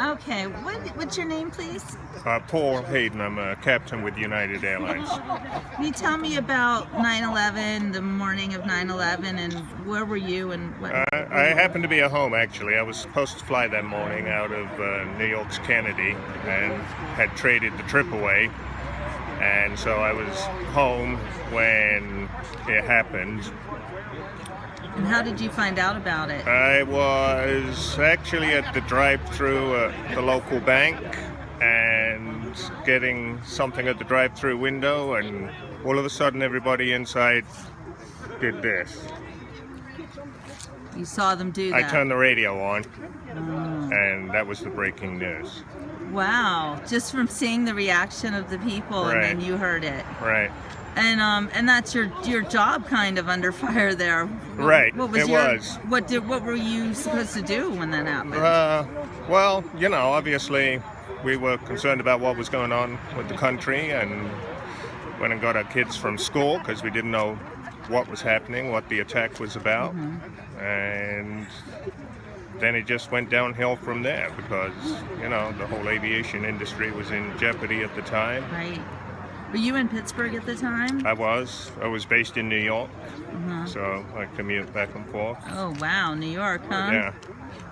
Okay, what's your name, please? Paul Hayden. I'm a captain with United Airlines. Can you tell me about 9/11, the morning of 9/11, and where were you and what? I happened to be at home, actually. I was supposed to fly that morning out of New York's Kennedy and had traded the trip away. And so I was home when it happened. And how did you find out about it? I was actually at the drive-thru at the local bank and getting something at the drive-thru window, and all of a sudden everybody inside did this. You saw them do that? I turned the radio on, and that was the breaking news. Wow, just from seeing the reaction of the people, Right. and then you heard it. Right. And that's your job kind of under fire there. Right, What was it your, was. What were you supposed to do when that happened? Well, obviously we were concerned about what was going on with the country, and went and got our kids from school because we didn't know what was happening, what the attack was about. And then it just went downhill from there because, the whole aviation industry was in jeopardy at the time. Right. Were you in Pittsburgh at the time? I was based in New York, so I commute back and forth. Oh wow, New York, huh? Yeah.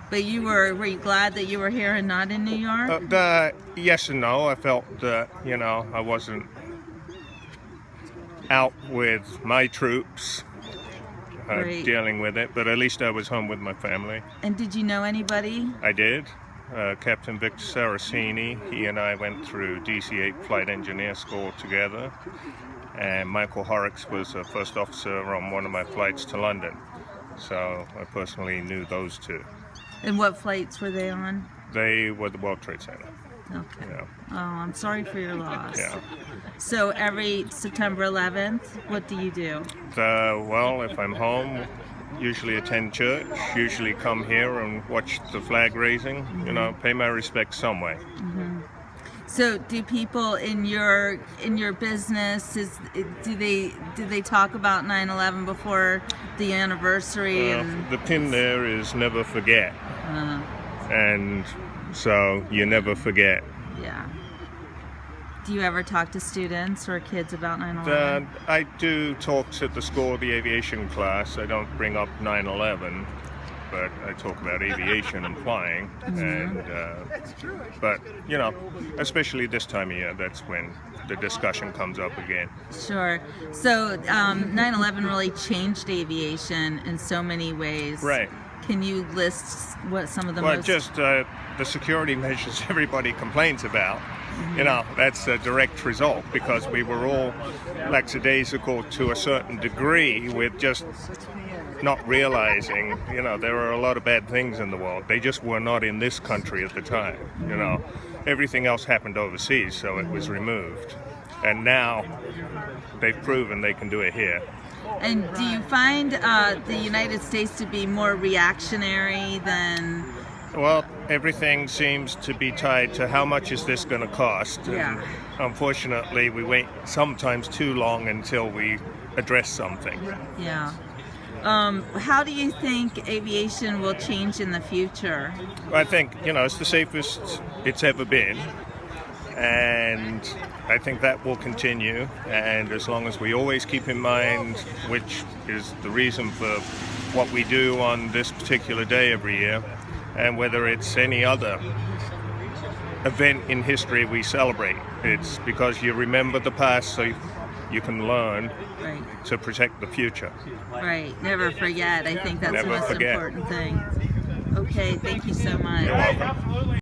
But were you glad that you were here and not in New York? Yes and no. I felt that, I wasn't out with my troops Right. dealing with it, but at least I was home with my family. And did you know anybody? I did. Captain Victor Saraceni, he and I went through DC-8 flight engineer school together, and Michael Horrocks was a first officer on one of my flights to London, so I personally knew those two. And what flights were they on? They were the World Trade Center. Okay. Yeah. Oh, I'm sorry for your loss. Yeah. So every September 11th, what do you do? Well, if I'm home, usually attend church, usually come here and watch the flag raising, pay my respects some way. So do people in your business do they talk about 9/11 before the anniversary? The pin there is never forget, and so you never forget. Yeah. Do you ever talk to students or kids about 9/11? I do talks at the school, the aviation class. I don't bring up 9/11, but I talk about aviation and flying. And but especially this time of year, that's when the discussion comes up again. Sure. So 9/11 really changed aviation in so many ways. Right. Can you list what some of the Well, most? just the security measures everybody complains about. That's a direct result because we were all lackadaisical to a certain degree with just not realizing, there are a lot of bad things in the world. They just were not in this country at the time. Everything else happened overseas, so it was removed. And now they've proven they can do it here. And do you find the United States to be more reactionary than? Well, everything seems to be tied to how much is this going to cost. Yeah. And unfortunately, we wait sometimes too long until we address something. Yeah. How do you think aviation will change in the future? I think, it's the safest it's ever been. And I think that will continue. And as long as we always keep in mind, which is the reason for what we do on this particular day every year, and whether it's any other event in history we celebrate, it's because you remember the past so you can learn Right. to protect the future. Right. Never forget. I think that's the Never most forget. important thing. Okay. Thank you so much. You're welcome.